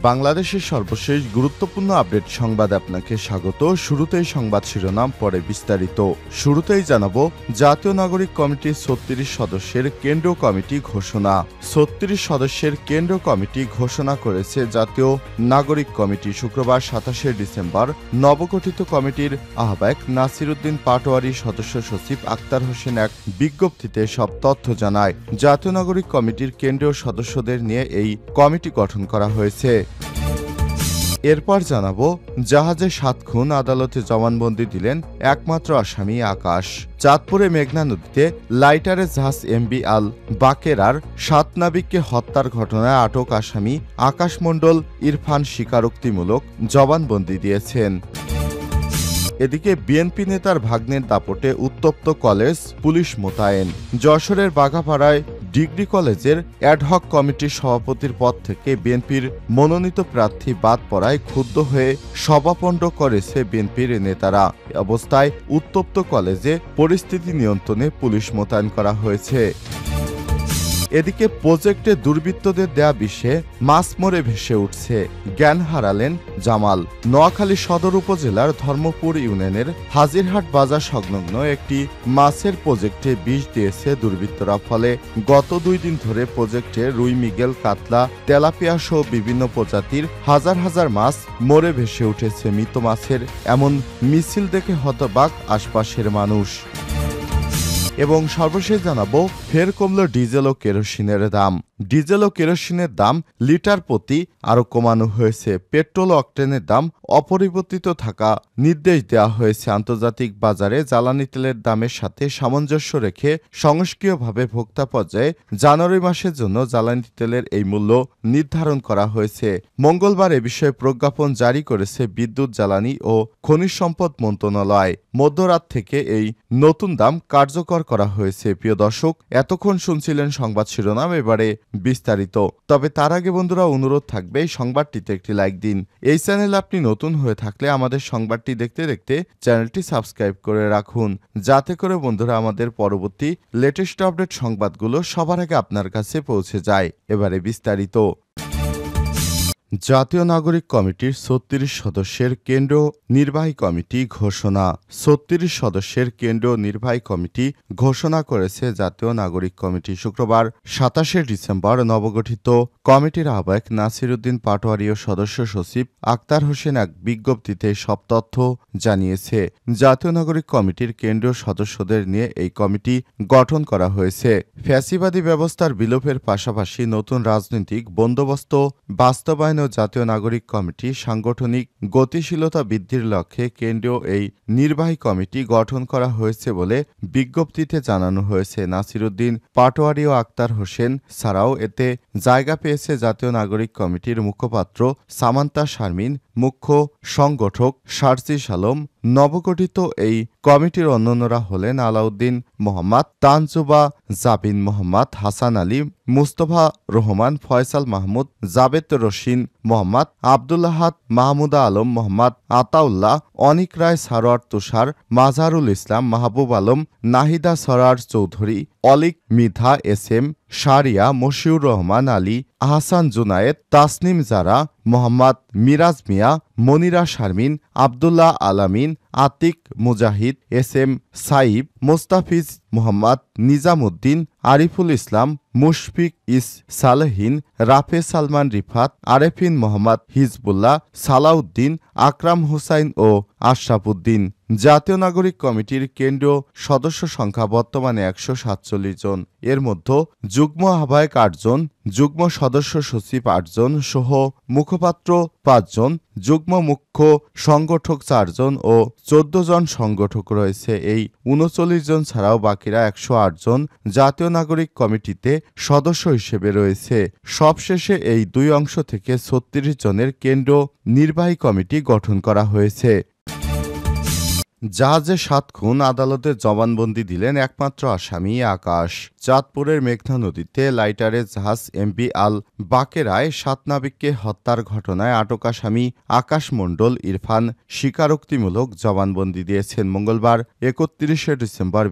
বাংলাদেশের সর্বশেষ গুরুত্বপূর্ণ আপডেট সংবাদে আপনাকে স্বাগত। শুরুতেই সংবাদ শিরোনাম, পরে বিস্তারিত। শুরুতেই জানাবো জাতীয় নাগরিক কমিটির ৩৬ সদস্যের কেন্দ্রীয় কমিটি ঘোষণা। ৩৬ সদস্যের কেন্দ্রীয় কমিটি ঘোষণা করেছে জাতীয় নাগরিক কমিটি। শুক্রবার ২৭শে ডিসেম্বর নবগঠিত কমিটির আহ্বায়ক নাসির উদ্দিন পাটোয়ারী সদস্য সচিব আক্তার হোসেন এক বিজ্ঞপ্তিতে সব তথ্য জানায়। জাতীয় নাগরিক কমিটির কেন্দ্রীয় সদস্যদের নিয়ে এই কমিটি গঠন করা হয়েছে। এরপর জানাবো জাহাজে ৭ খুন, আদালতে জবানবন্দি দিলেন একমাত্র আসামি আকাশ। চাঁদপুরে মেঘনা নদীতে লাইটারে জাহাজ এমবি আল বাকেরার ৭ নাবিককে হত্যার ঘটনায় আটক আসামি আকাশ মণ্ডল ইরফান স্বীকারোক্তিমূলক জবানবন্দি দিয়েছেন। এদিকে বিএনপি নেতার ভাগ্নের দাপটে উত্তপ্ত কলেজ, পুলিশ মোতায়েন। যশোরের বাঘাপাড়ায় ডিগ্রি কলেজের অ্যাডহক কমিটির সভাপতির পদ থেকে বিএনপির মনোনীত প্রার্থী বাদ পড়ায় ক্ষুব্ধ হয়ে সভাপণ্ড করেছে বিএনপির নেতারা। এ অবস্থায় উত্তপ্ত কলেজে পরিস্থিতি নিয়ন্ত্রণে পুলিশ মোতায়েন করা হয়েছে। এদিকে প্রজেক্টে দুর্বৃত্তদের দেয়া বিষে মাছ মরে ভেসে উঠছে, জ্ঞান হারালেন জামাল। নোয়াখালী সদর উপজেলার ধর্মপুর ইউনিয়নের হাজিরহাট বাজার সংলগ্ন একটি মাছের প্রজেক্টে বিষ দিয়েছে দুর্বৃত্তরা। ফলে গত ২ দিন ধরে প্রজেক্টে রুই, মৃগেল, কাতলা, তেলাপিয়া সহ বিভিন্ন প্রজাতির হাজার হাজার মাছ মরে ভেসে উঠেছে। মৃত মাছের এমন মিছিল দেখে হতবাক আশপাশের মানুষ। এবং সর্বশেষ জানাবো ফের কমল ডিজেল ও কেরোসিনের দাম। ডিজেল ও কেরোসিনের দাম লিটার প্রতি আরও কমানো হয়েছে। পেট্রোল ও অকটেনের দাম অপরিবর্তিত থাকা নির্দেশ দেওয়া হয়েছে। আন্তর্জাতিক বাজারে জ্বালানি তেলের দামের সাথে সামঞ্জস্য রেখে সংস্কীয়ভাবে ভোক্তা পর্যায়ে জানুয়ারি মাসের জন্য জ্বালানি তেলের এই মূল্য নির্ধারণ করা হয়েছে। মঙ্গলবার এ বিষয়ে প্রজ্ঞাপন জারি করেছে বিদ্যুৎ, জ্বালানি ও খনিজ সম্পদ মন্ত্রণালয়। মধ্যরাত থেকে এই নতুন দাম কার্যকর করা হয়েছে। প্রিয় দর্শক, এতক্ষণ শুনছিলেন সংবাদ শিরোনাম, এবারে বিস্তারিত। তবে তার আগে বন্ধুরা অনুরোধ থাকবে এই সংবাদটিতে একটি লাইক দিন। এই চ্যানেলে আপনি নতুন হয়ে থাকলে আমাদের সংবাদটি দেখতে দেখতে চ্যানেলটি সাবস্ক্রাইব করে রাখুন, যাতে করে বন্ধুরা আমাদের পরবর্তী লেটেস্ট আপডেট সংবাদগুলো সবার আগে আপনার কাছে পৌঁছে যায়। এবারে বিস্তারিত। জাতীয় নাগরিক কমিটির ৩৬ সদস্যের কেন্দ্রীয় নির্বাহী কমিটি ঘোষণা। ৩৬ সদস্যের কেন্দ্রীয় নির্বাহী কমিটি ঘোষণা করেছে জাতীয় নাগরিক কমিটি। শুক্রবার ২৭শে ডিসেম্বর নবগঠিত কমিটির আহ্বায়ক নাসির উদ্দিন পাটোয়ারী ও সদস্য সচিব আক্তার হোসেন এক বিজ্ঞপ্তিতে সব তথ্য জানিয়েছে। জাতীয় নাগরিক কমিটির কেন্দ্রীয় সদস্যদের নিয়ে এই কমিটি গঠন করা হয়েছে। ফ্যাসিবাদী ব্যবস্থার বিলোপের পাশাপাশি নতুন রাজনৈতিক বন্দোবস্ত বাস্তবায়ন জাতীয় নাগরিক কমিটি সাংগঠনিক গতিশীলতা বৃদ্ধির লক্ষ্যে কেন্দ্রীয় এই নির্বাহী কমিটি গঠন করা হয়েছে বলে বিজ্ঞপ্তিতে জানানো হয়েছে। নাসির উদ্দিন পাটোয়ারী ও আক্তার হোসেন ছাড়াও এতে জায়গা পেয়েছে জাতীয় নাগরিক কমিটির মুখপাত্র সামান্তা শারমিন, মুখ্য সংগঠক সার্জিস আলম। নবগঠিত এই কমিটির অন্যান্যরা হলেন আলাউদ্দিন মোহাম্মদ, তানজুবা জাবিন, মোহাম্মদ হাসান আলী, মুস্তফা রহমান, ফয়সাল মাহমুদ, জাবেদ রশিন, মোহাম্মদ আব্দুল্লাহাদ, মাহমুদা আলম, মোহাম্মদ আতাউল্লাহ, অনিক রায়, সারোয়ার তুষার, Mazharul Islam, Mahbub Alam, Nahida Sarar Chowdhury, Alik Mridha, S M Sharia, Moshiur Rahman Ali, Ahsan Junayed, Tasnim Zara, Mohammad Miraj Mia, Monira Sharmin, Abdullah Alamin, Atik Mujahid, S M Saib, Mostafiz Mohammad, Nizamuddin, Ariful Islam, Mushfiq Us Salehin, Rafe Salman Rifat, Arefin Mohammad, Hizbullah, Salauddin, Akram Hossain ও আশরাফুদ্দিন। জাতীয় নাগরিক কমিটির কেন্দ্রীয় সদস্য সংখ্যা বর্তমানে ১৪৭ জন। এর মধ্যে যুগ্ম আহ্বায়ক ৮ জন, যুগ্ম সদস্য সচিব ৮ জন সহ মুখপাত্র ৫ জন, যুগ্ম মুখ্য সংগঠক ৪ জন ও ১৪ জন সংগঠক রয়েছে। এই ৩৯ জন ছাড়াও বাকিরা ১০৮ জন জাতীয় নাগরিক কমিটিতে সদস্য হিসেবে রয়েছে। সবশেষে এই দুই অংশ থেকে ৩৬ জনের কেন্দ্রীয় নির্বাহী কমিটি গঠন করা হয়েছে। জাহাজে 7 খুন, আদালতে জবানবন্দি দিলেন একমাত্র আসামি আকাশ। চাঁদপুরের মেঘনা নদীতে লাইটারে জাহাজ এমভি আল বাকেরায় 7 নাবিককে হত্যার ঘটনায় আটক আসামি আকাশ মণ্ডল ইরফান স্বীকারোক্তিমূলক জবানবন্দি দিয়েছেন মঙ্গলবার 31শে ডিসেম্বর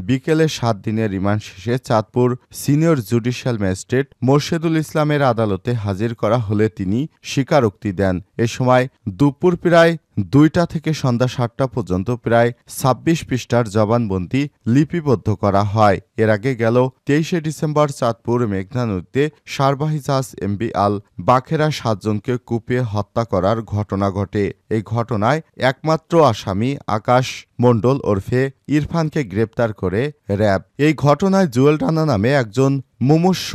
বিকেলে 7 দিনের রিমান্ড শেষে Chandpur senior judicial magistrate Morshedul ইসলামের আদালতে হাজির করা হলে তিনি স্বীকারোক্তি দেন। এ সময় দুপুর প্রায় 2টা থেকে সন্ধ্যা 7টা পর্যন্ত প্রায় 26 পৃষ্ঠার জবানবন্দি লিপিবদ্ধ করা হয়। এর আগে গেল 23শে ডিসেম্বর চাঁদপুর মেঘনা নদীতে সারবাহী জাহাজ এমভি আল বাকেরা 7 জনকে কুপিয়ে হত্যা করার ঘটনা ঘটে। এই ঘটনায় একমাত্র আসামি আকাশ মণ্ডল ওরফে ইরফানকে গ্রেপ্তার করে র্যাব। এই ঘটনায় জুয়েল রানা নামে একজন মুমূর্ষ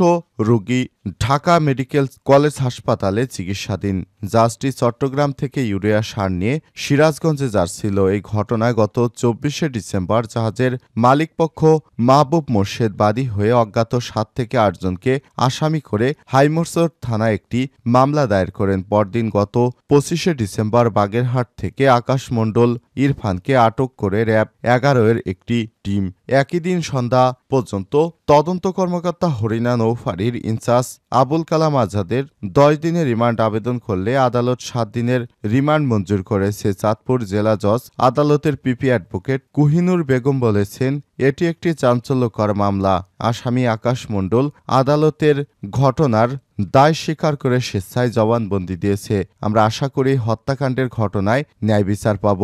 রোগী ঢাকা মেডিকেল কলেজ হাসপাতালে চিকিৎসাধীন। জাহাজটি চট্টগ্রাম থেকে ইউরিয়া সার নিয়ে সিরাজগঞ্জে যাচ্ছিল। এই ঘটনায় গত 24শে ডিসেম্বর জাহাজের মালিকপক্ষ মাহবুব মোর্শেদ বাদী হয়ে অজ্ঞাত 7 থেকে 8 জনকে আসামি করে হাইমোরসর থানায় একটি মামলা দায়ের করেন। পরদিন গত 25শে ডিসেম্বর বাগেরহাট থেকে আকাশ মণ্ডল ইরফানকে আটক করে র্যাব 11-এর একটি টিম একই দিন সন্ধ্যা পর্যন্ত তদন্ত কর্মকর্তা হরিণা নৌফারির ইনচার্জ আবুল কালাম আজাদের 10 দিনের রিমান্ড আবেদন করলে আদালত 7 দিনের রিমান্ড মঞ্জুর করেছে। চাঁদপুর জেলা জজ আদালতের পিপি অ্যাডভোকেট কুহিনুর বেগম বলেছেন, এটি একটি চাঞ্চল্যকর মামলা। আসামি আকাশ মণ্ডল আদালতের ঘটনার দায় স্বীকার করে স্বেচ্ছায় জবানবন্দি দিয়েছে। আমরা আশা করি হত্যাকাণ্ডের ঘটনায় ন্যায় বিচার পাব।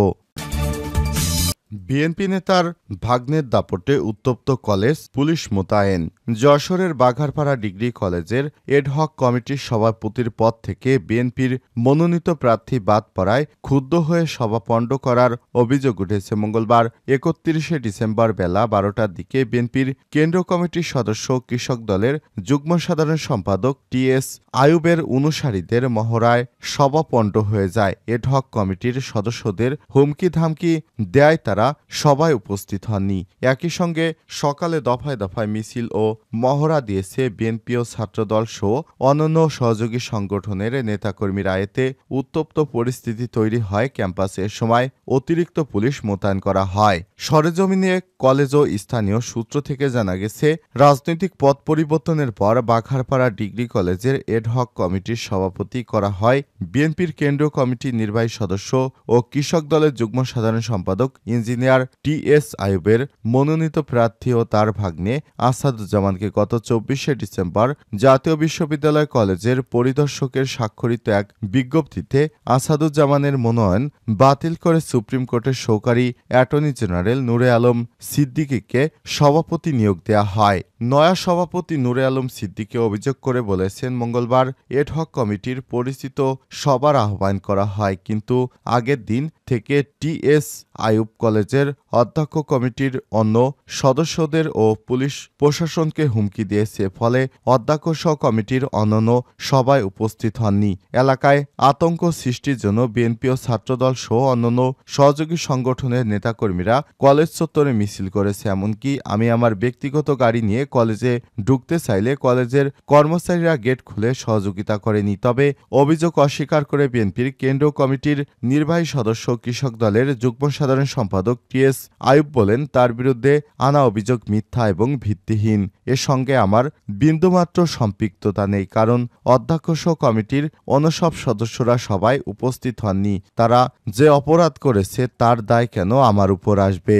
বিএনপি নেতার ভাগ্নের দাপটে উত্তপ্ত কলেজ, পুলিশ মোতায়েন। যশোরের বাঘারপাড়া ডিগ্রি কলেজের এডহক কমিটির সভাপতির পদ থেকে বিএনপির মনোনীত প্রার্থী বাদ পড়ায় ক্ষুব্ধ হয়ে সভা পণ্ড করার অভিযোগ উঠেছে। মঙ্গলবার 31শে ডিসেম্বর বেলা 12টার দিকে বিএনপির কেন্দ্রীয় কমিটির সদস্য কৃষক দলের যুগ্ম সাধারণ সম্পাদক টিএস আইয়ুবের অনুসারীদের মহড়ায় সভা পণ্ড হয়ে যায়। এডহক কমিটির সদস্যদের হুমকি ধামকি দেয় তারা সভায় উপস্থিত হননি। একই সঙ্গে সকালে দফায় দফায় মিছিল ও মহড়া দিয়েছে বিএনপি ও ছাত্রদল সহ অন্যান্য সহযোগী সংগঠনের নেতাকর্মীরা। এতে উত্তপ্ত পরিস্থিতি তৈরি হয় ক্যাম্পাসে। এ সময় অতিরিক্ত পুলিশ মোতায়েন করা হয়। সরেজমিনে কলেজ ও স্থানীয় সূত্র থেকে জানা গেছে, রাজনৈতিক পথ পরিবর্তনের পর বাঘারপাড়া ডিগ্রি কলেজের এডহক কমিটির সভাপতি করা হয় বিএনপির কেন্দ্রীয় কমিটির নির্বাহী সদস্য ও কৃষক দলের যুগ্ম সাধারণ সম্পাদক ইঞ্জিনিয়ার টিএস আইয়ুবের মনোনীত প্রার্থী ও তার ভাগ্নে আসাদুজ্জামানকে। গত 24শে ডিসেম্বর জাতীয় বিশ্ববিদ্যালয় কলেজের পরিদর্শকের স্বাক্ষরিত এক বিজ্ঞপ্তিতে আসাদুজ্জামানের মনোনয়ন বাতিল করে সুপ্রিম কোর্টের সহকারী অ্যাটর্নি জেনারেল নূরে আলম সিদ্দিকীকে সভাপতি নিয়োগ দেওয়া হয়। নয়া সভাপতি নূরে আলম সিদ্দিকী অভিযোগ করে বলেছেন, মঙ্গলবার এডহক কমিটির পরিচিত সভার আহ্বান করা হয়, কিন্তু আগের দিন থেকে টিএস আইয়ুব কলেজের অধ্যক্ষ কমিটির অন্য সদস্যদের ও পুলিশ প্রশাসনকে হুমকি দিয়েছে। ফলে অধ্যক্ষ সহ কমিটির অন্যান্য সভায় উপস্থিত হননি। এলাকায় আতঙ্ক সৃষ্টির জন্য বিএনপি ও ছাত্রদল সহ অন্যান্য সহযোগী সংগঠনের নেতাকর্মীরা কলেজ চত্বরে মিছিল করেছে। এমনকি আমি আমার ব্যক্তিগত গাড়ি নিয়ে কলেজে ঢুকতে চাইলে কলেজের কর্মচারীরা গেট খুলে সহযোগিতা করেনি। তবে অভিযোগ অস্বীকার করে বিএনপির কেন্দ্রীয় কমিটির নির্বাহী সদস্য কৃষক দলের যুগ্ম সাধারণ সম্পাদক টিএস আইয়ুব বলেন, তার বিরুদ্ধে আনা অভিযোগ মিথ্যা এবং ভিত্তিহীন। এর সঙ্গে আমার বিন্দুমাত্র সম্পৃক্ততা নেই, কারণ অধ্যক্ষসহ কমিটির অন্য সব সদস্যরা সবাই উপস্থিত হননি। তারা যে অপরাধ করেছে তার দায় কেন আমার উপর আসবে?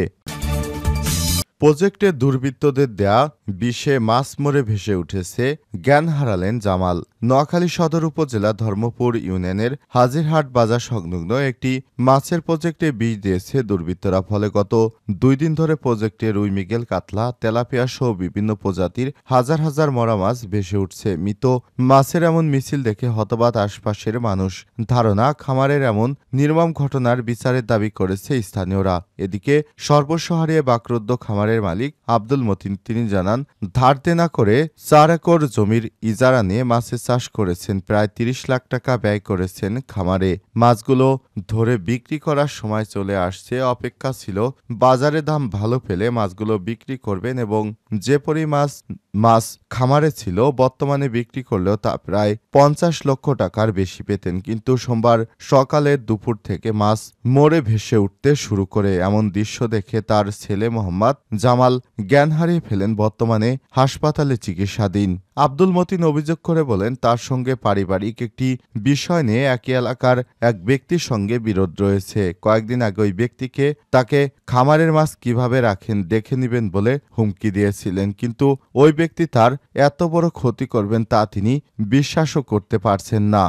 প্রজেক্টে দুর্বৃত্তদের দেয়া বিষে মাছ মরে ভেসে উঠেছে, জ্ঞান হারালেন জামাল। নোয়াখালী সদর উপজেলা ধর্মপুর ইউনিয়নের হাজিরহাট বাজার সংলগ্ন একটি মাছের প্রজেক্টে বিষ দিয়েছে দুর্বৃত্তরা। ফলে গত 2 দিন ধরে প্রজেক্টে রুই, মৃগেল, কাতলা, তেলাপিয়া সহ বিভিন্ন প্রজাতির হাজার হাজার মরা মাছ ভেসে উঠছে। মৃত মাছের এমন মিছিল দেখে হতবাক আশপাশের মানুষ। ধারণা, খামারের এমন নির্মম ঘটনার বিচারের দাবি করেছে স্থানীয়রা। এদিকে সর্বস্ব হারিয়ে বাকরুদ্ধ খামারের মালিক আব্দুল মতিন, তিনি জানান, ধার দেনা করে 4 একর জমির ইজারা নিয়ে মাছের চাষ করেছেন। প্রায় 30 লাখ টাকা ব্যয় করেছেন খামারে। মাছগুলো ধরে বিক্রি করার সময় চলে আসছে। অপেক্ষা ছিল বাজারে দাম ভালো পেলে মাছগুলো বিক্রি করবেন এবং যে মাছ খামারে ছিল, বর্তমানে বিক্রি করলেও তা প্রায় 50 লক্ষ টাকার বেশি পেতেন। কিন্তু সোমবার সকালের দুপুর থেকে মাছ মরে ভেসে উঠতে শুরু করে। এমন দৃশ্য দেখে তার ছেলে মোহাম্মদ জামাল জ্ঞান হারিয়ে ফেলেন, বর্তমানে হাসপাতালে চিকিৎসাধীন। আব্দুল মতিন অভিযোগ করে বলেন, তার সঙ্গে পারিবারিক একটি বিষয় নিয়ে একই এলাকার এক ব্যক্তির সঙ্গে বিরোধ রয়েছে। কয়েকদিন আগে ওই ব্যক্তিকে তাকে খামারের মাছ কিভাবে রাখেন দেখে নেবেন বলে হুমকি দিয়েছিলেন, কিন্তু ওই ব্যক্তি তার এত বড় ক্ষতি করবেন তা তিনি বিশ্বাসও করতে পারছেন না।